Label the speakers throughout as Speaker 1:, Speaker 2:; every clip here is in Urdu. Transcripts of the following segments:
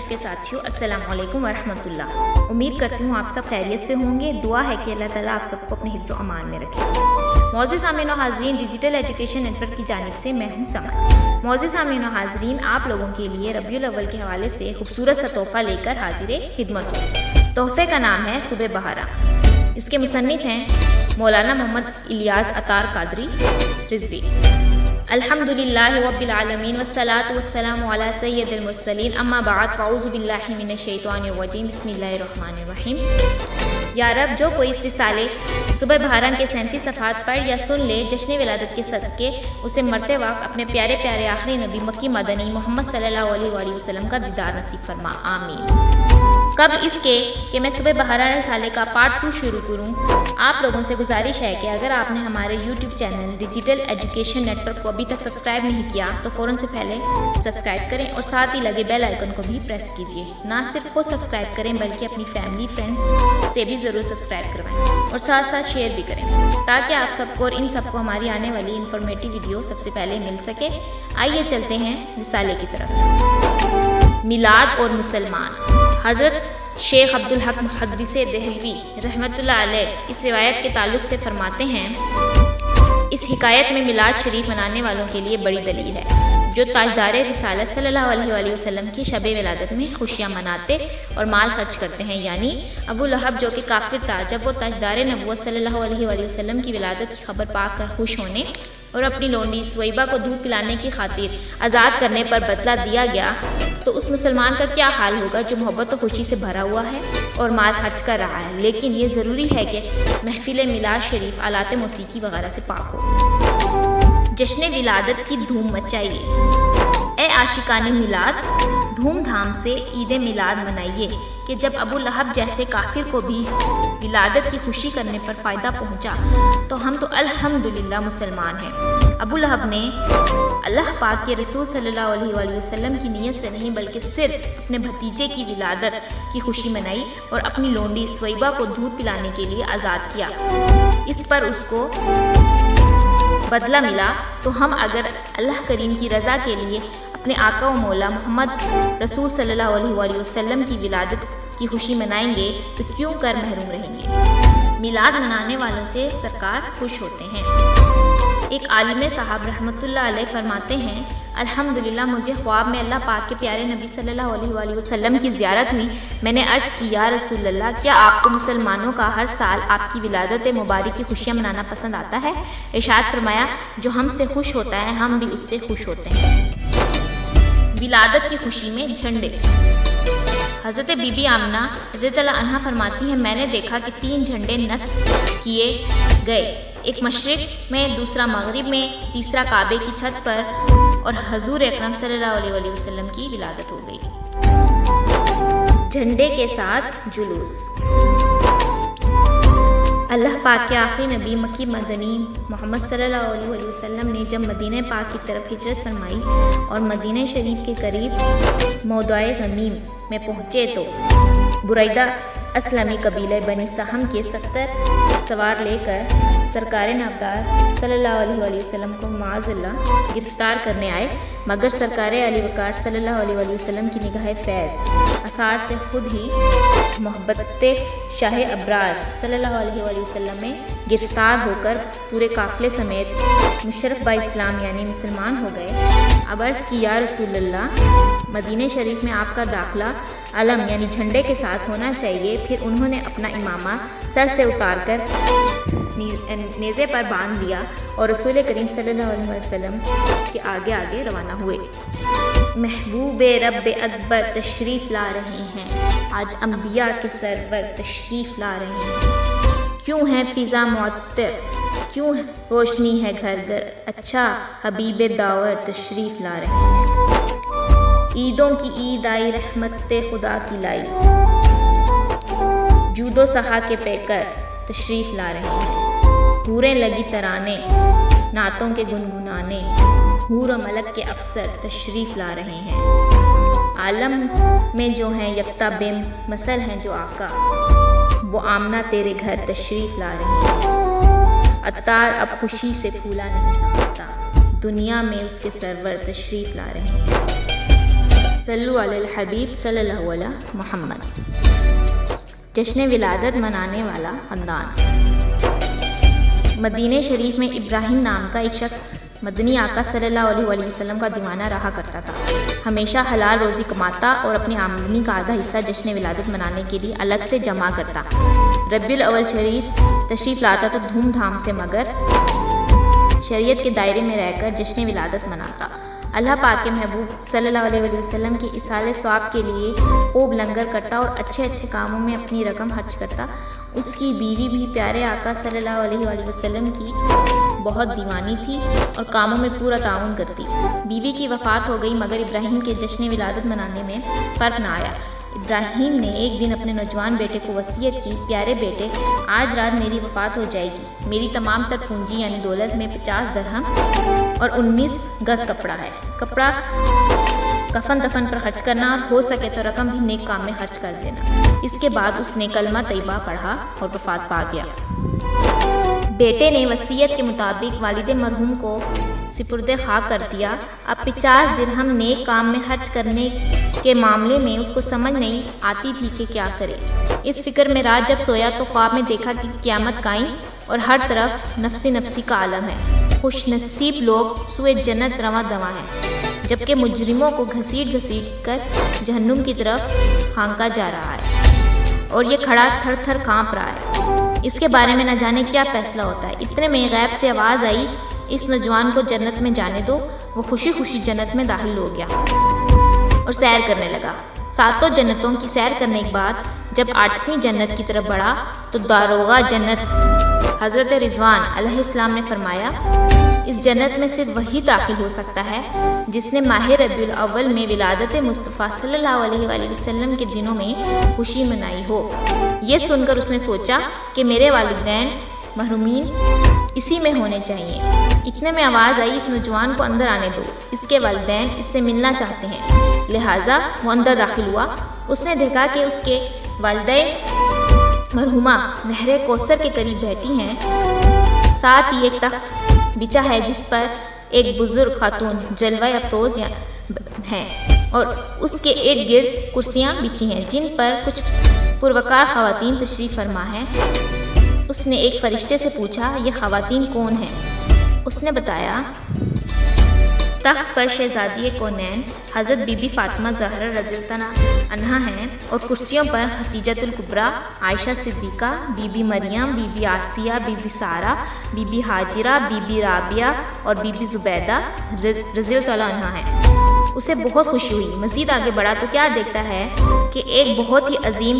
Speaker 1: نیٹورک کے ساتھیوں السلام علیکم ورحمۃ اللہ۔ امید کرتی ہوں آپ سب خیریت سے ہوں گے۔ دعا ہے کہ اللہ تعالیٰ آپ سب کو اپنے حفظ و امان میں رکھے۔ معزز سامعین و حاضرین، ڈیجیٹل ایجوکیشن نیٹورک کی جانب سے میں ہوں سمن۔ معزز سامعین و حاضرین، آپ لوگوں کے لیے ربیع الاول کے حوالے سے خوبصورت سا تحفہ لے کر حاضر خدمت ہوں۔ تحفے کا نام ہے صبح بہارا۔ اس کے مصنف ہیں مولانا محمد الیاس عطار قادری رضوی۔ الحمدللہ رب العالمین والصلاة والسلام علی سید المرسلین، اما بعد، فاعوذ باللہ من الشیطان الرجیم، بسم اللہ الرحمن الرحیم۔ یا رب، جو کوئی اس رسالے صبح بہارا کے 37 صفحات پڑھ یا سن لے، جشن ولادت کے صدقے اسے مرتے وقت اپنے پیارے پیارے آخری نبی مکی مدنی محمد صلی اللہ علیہ وآلہ وسلم کا دیدار نصیب فرما، آمین۔ قبل اس کے کہ میں صبح بہارا رسالے کا پارٹ 2 شروع کروں، آپ لوگوں سے گزارش ہے کہ اگر آپ نے ہمارے YouTube channel digital education network کو ابھی تک سبسکرائب نہیں کیا تو فوراً سے پہلے سبسکرائب کریں اور ساتھ ہی لگے بیل آئیکن کو بھی پریس کیجیے۔ نہ صرف خود سبسکرائب کریں بلکہ اپنی فیملی فرینڈز سے بھی ضرور سبسکرائب کروائیں اور ساتھ ساتھ شیئر بھی کریں تاکہ آپ سب کو اور ان سب کو ہماری آنے والی انفارمیٹیو ویڈیو سب سے پہلے مل سکے۔ آئیے چلتے ہیں رسالے کی طرف۔ میلاد اور مسلمان۔ حضرت شیخ عبدالحق محدث دہلوی رحمۃ اللہ علیہ اس روایت کے تعلق سے فرماتے ہیں، اس حکایت میں میلاد شریف منانے والوں کے لیے بڑی دلیل ہے، جو تاجدار رسالت صلی اللہ علیہ وآلہ وسلم کی شب ولادت میں خوشیاں مناتے اور مال خرچ کرتے ہیں، یعنی ابو لہب جو کہ کافر تھا، جب وہ تاجدار نبوت صلی اللہ علیہ وآلہ وسلم کی ولادت کی خبر پا کر خوش ہونے اور اپنی لونڈی سویبہ کو دودھ پلانے کی خاطر آزاد کرنے پر بدلہ دیا گیا، تو اس مسلمان کا کیا حال ہوگا جو محبت و خوشی سے بھرا ہوا ہے اور مال خرچ کر رہا ہے، لیکن یہ ضروری ہے کہ محفل میلاد شریف آلات موسیقی وغیرہ سے پاک ہو۔ جشن ولادت کی دھوم مچائیے۔ اے عاشقان میلاد، دھوم دھام سے عید میلاد منائیے کہ جب ابو لہب جیسے کافر کو بھی ولادت کی خوشی کرنے پر فائدہ پہنچا تو ہم تو الحمدللہ مسلمان ہیں۔ ابو لہب نے اللہ پاک کے رسول صلی اللہ علیہ وآلہ وسلم کی نیت سے نہیں بلکہ صرف اپنے بھتیجے کی ولادت کی خوشی منائی اور اپنی لونڈی سویبہ کو دودھ پلانے کے لیے آزاد کیا، اس پر اس کو بدلہ ملا۔ تو ہم اگر اللہ کریم کی رضا کے لیے اپنے آقا و مولا محمد رسول صلی اللہ علیہ وآلہ وسلم کی ولادت کی خوشی منائیں گے تو کیوں کر محروم رہیں گے۔ میلاد منانے والوں سے سرکار خوش ہوتے ہیں۔ ایک عالم صاحب رحمۃ اللہ علیہ فرماتے ہیں، الحمدللہ مجھے خواب میں اللہ پاک کے پیارے نبی صلی اللہ علیہ وآلہ وسلم کی زیارت ہوئی۔ میں نے عرض کی، یا رسول اللہ، کیا آپ کو مسلمانوں کا ہر سال آپ کی ولادت مبارک کی خوشیاں منانا پسند آتا ہے؟ ارشاد فرمایا، جو ہم سے خوش ہوتا ہے ہم بھی اس سے خوش ہوتے ہیں۔ ولادت کی خوشی میں جھنڈے۔ حضرت بی بی آمنہ رضی اللہ عنہا فرماتی ہیں، میں نے دیکھا کہ 3 جھنڈے نصب کیے گئے، ایک مشرق میں، دوسرا مغرب میں، تیسرا کعبے کی چھت پر، اور حضور اکرم صلی اللہ علیہ وآلہ وسلم کی ولادت ہو گئی۔ جھنڈے کے ساتھ جلوس۔ اللہ پاک کے آخری نبی مکی مدنی محمد صلی اللہ علیہ وآلہ وسلم نے جب مدینہ پاک کی طرف ہجرت فرمائی اور مدینہ شریف کے قریب موضع غمیم میں پہنچے تو بریدہ اسلمی قبیلہ بنی سہم کے 70 سوار لے کر سرکار نامدار صلی اللہ علیہ وآلہ وسلم کو معاذ اللہ گرفتار کرنے آئے، مگر سرکار علی وقار صلی اللہ علیہ وآلہ وسلم کی نگاہ فیض اثار سے خود ہی محبت شاہ ابرار صلی اللہ علیہ وآلہ وسلم میں گرفتار ہو کر پورے قافلے سمیت مشرف با اسلام یعنی مسلمان ہو گئے۔ اب عرض کی، یا رسول اللہ، مدینہ شریف میں آپ کا داخلہ علم یعنی جھنڈے کے ساتھ ہونا چاہیے۔ پھر انہوں نے اپنا امامہ سر سے اتار کر نیزے پر باندھ لیا اور رسول کریم صلی اللہ علیہ وسلم کے آگے آگے روانہ ہوئے۔ محبوب رب اکبر تشریف لا رہے ہیں، آج انبیاء کے سرور تشریف لا رہے ہیں۔ کیوں ہے فضا معطر، کیوں روشنی ہے گھر گھر، اچھا حبیب داور تشریف لا رہے ہیں۔ عیدوں کی عید آئی، رحمت خدا کی لائی، جود و سخا کے پیکر تشریف لا رہے ہیں۔ حوریں لگی ترانے، نعتوں کے گنگنانے، حور و ملک کے افسر تشریف لا رہے ہیں۔ عالم میں جو ہیں یکتا بے مثل ہیں جو آقا، وہ آمنہ تیرے گھر تشریف لا رہے ہیں۔ عطار اب خوشی سے پھولا نہیں سکتا، دنیا میں اس کے سرور تشریف لا رہے ہیں۔ صلو علی الحبیب صلی اللہ علیہ محمد۔ جشن ولادت منانے والا خاندان۔ مدینہ شریف میں ابراہیم نام کا ایک شخص مدنی آقا صلی اللہ علیہ وآلہ وسلم کا دیوانہ رہا کرتا تھا۔ ہمیشہ حلال روزی کماتا اور اپنی آمدنی کا آدھا حصہ جشن ولادت منانے کے لیے الگ سے جمع کرتا۔ ربیع الاول شریف تشریف لاتا تو دھوم دھام سے مگر شریعت کے دائرے میں رہ کر جشن ولادت مناتا۔ اللہ پاک کے محبوب صلی اللہ علیہ وآلہ وسلم کے ایصال ثواب کے لیے خوب لنگر کرتا اور اچھے اچھے کاموں میں اپنی رقم خرچ کرتا۔ اس کی بیوی بھی پیارے آقا صلی اللہ علیہ وآلہ وسلم کی بہت دیوانی تھی اور کاموں میں پورا تعاون کرتی۔ بیوی کی وفات ہو گئی مگر ابراہیم کے جشن ولادت منانے میں فرق نہ آیا۔ ابراہیم نے ایک دن اپنے نوجوان بیٹے کو وصیت کی، پیارے بیٹے، آج رات میری وفات ہو جائے گی، میری تمام تر پونجی یعنی دولت میں 50 درہم اور 19 گز کپڑا ہے۔ کپڑا کفن دفن پر خرچ کرنا اور ہو سکے تو رقم بھی نیک کام میں خرچ کر دینا۔ اس کے بعد اس نے کلمہ طیبہ پڑھا اور وفات پا گیا۔ بیٹے نے وصیت کے مطابق والد مرحوم کو سپرد خاک کر دیا۔ اب 50 درہم نیک کام میں خرچ کرنے کے معاملے میں اس کو سمجھ نہیں آتی تھی کہ کیا کرے۔ اس فکر میں رات جب سویا تو خواب میں دیکھا کہ قیامت قائم اور ہر طرف نفسی کا عالم ہے۔ خوش نصیب لوگ سوئے جنت رواں دواں ہیں، جبکہ مجرموں کو گھسیٹ کر جہنم کی طرف ہانکا جا رہا ہے اور یہ کھڑا تھر تھر کانپ رہا ہے۔ اس کے بارے میں نہ جانے کیا فیصلہ ہوتا ہے۔ اتنے میں غیب سے آواز آئی، اس نوجوان کو جنت میں جانے دو۔ وہ خوشی خوشی جنت میں داخل ہو گیا اور سیر کرنے لگا۔ 7 جنتوں کی سیر کرنے کے بعد جب 8ویں جنت کی طرف بڑھا تو داروغہ جنت حضرت رضوان علیہ السلام نے فرمایا، اس جنت میں صرف وہی داخل ہو سکتا ہے جس نے ماہ ربیع الاول میں ولادت مصطفیٰ صلی اللہ علیہ وآلہ وسلم کے دنوں میں خوشی منائی ہو۔ یہ سن کر اس نے سوچا کہ میرے والدین محرومین اسی میں ہونے چاہیے۔ اتنے میں آواز آئی، اس نوجوان کو اندر آنے دو، اس کے والدین اس سے ملنا چاہتے ہیں۔ لہٰذا وہ اندر داخل ہوا۔ اس نے دیکھا کہ اس کے والدین مرحومہ نہر کوثر کے قریب بیٹھی ہیں، ساتھ ہی ایک تخت بچھا ہے جس پر ایک بزرگ خاتون جلوہ افروز ہیں اور اس کے ارد گرد کرسیاں بچھی ہیں جن پر کچھ پروقار خواتین تشریف فرما ہیں۔ اس نے ایک فرشتے سے پوچھا، یہ خواتین کون ہیں؟ اس نے بتایا، تخت پر شہزادی کونین حضرت بی بی فاطمہ زہرا رضی اللہ عنہا ہیں اور کرسیوں پر Khadija Al Kubra, Aisha Siddiqa, Bibi Maryam, Bibi Asiya, Bibi Sarah, Bibi Hajra, Bibi Rabia اور بی بی زبیدہ رضی اللہ عنہا ہیں۔ اسے بہت خوشی ہوئی۔ مزید آگے بڑھا تو کیا دیکھتا ہے کہ ایک بہت ہی عظیم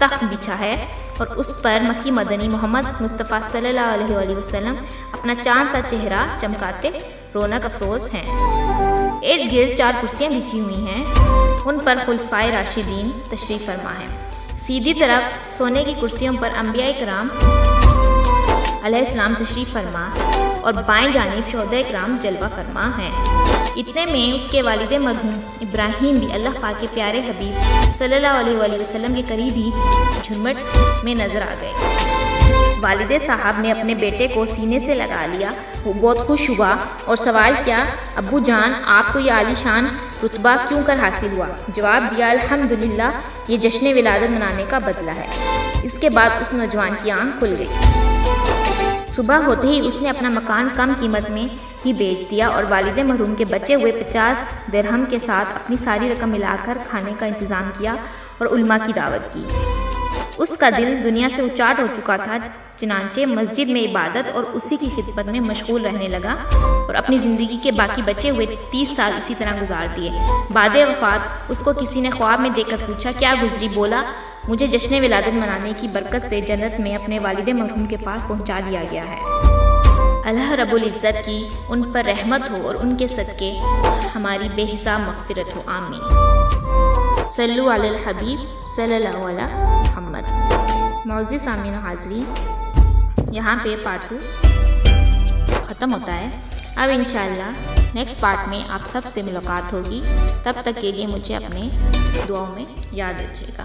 Speaker 1: تخت بچھا ہے اور اس پر مکی مدنی محمد مصطفیٰ صلی اللہ علیہ وآلہ وسلم اپنا چاند سا چہرہ چمکاتے رونق افروز ہیں۔ ارد گرد 4 کرسیاں بچھی ہوئی ہیں، ان پر خلفائے راشدین تشریف فرما ہیں۔ سیدھی طرف سونے کی کرسیوں پر انبیاء کرام علیہ السلام تشریف فرما اور بائیں جانب شہداء کرام جلوہ فرما ہیں۔ اتنے میں اس کے والد مرحوم ابراہیم بھی اللہ پاک کے پیارے حبیب صلی اللہ علیہ وآلہ وسلم کے قریب ہی جھرمٹ میں نظر آ گئے۔ والد صاحب نے اپنے بیٹے کو سینے سے لگا لیا۔ وہ بہت خوش ہوا اور سوال کیا، ابو جان، آپ کو یہ عالی شان رتبہ کیوں کر حاصل ہوا؟ جواب دیا، الحمدللہ، یہ جشن ولادت منانے کا بدلہ ہے۔ اس کے بعد اس نوجوان کی آنکھ کھل گئی۔ صبح ہوتے ہی اس نے اپنا مکان کم قیمت میں ہی بیچ دیا اور والد مرحوم کے بچے ہوئے 50 درہم کے ساتھ اپنی ساری رقم ملا کر کھانے کا انتظام کیا اور علماء کی دعوت کی۔ اس کا دل دنیا سے اچاٹ ہو چکا تھا، چنانچہ مسجد میں عبادت اور اسی کی خدمت میں مشغول رہنے لگا اور اپنی زندگی کے باقی بچے ہوئے 30 سال اسی طرح گزار دیے۔ بعد وفات اس کو کسی نے خواب میں دیکھ کر پوچھا، کیا گزری؟ بولا، مجھے جشن ولادت منانے کی برکت سے جنت میں اپنے والد مرحوم کے پاس پہنچا دیا گیا ہے۔ اللہ رب العزت کی ان پر رحمت ہو اور ان کے صدقے ہماری بے حساب مغفرت ہو، آمین۔ صلو علی الحبیب صلی اللہ علیہ محمد۔ معزز سامعین و حاضرین، یہاں پہ پارٹ 2 ختم ہوتا ہے۔ اب انشاءاللہ نیکسٹ پارٹ میں آپ سب سے ملاقات ہوگی۔ تب تک کے لیے مجھے اپنے دعاؤں میں یاد رکھیے گا۔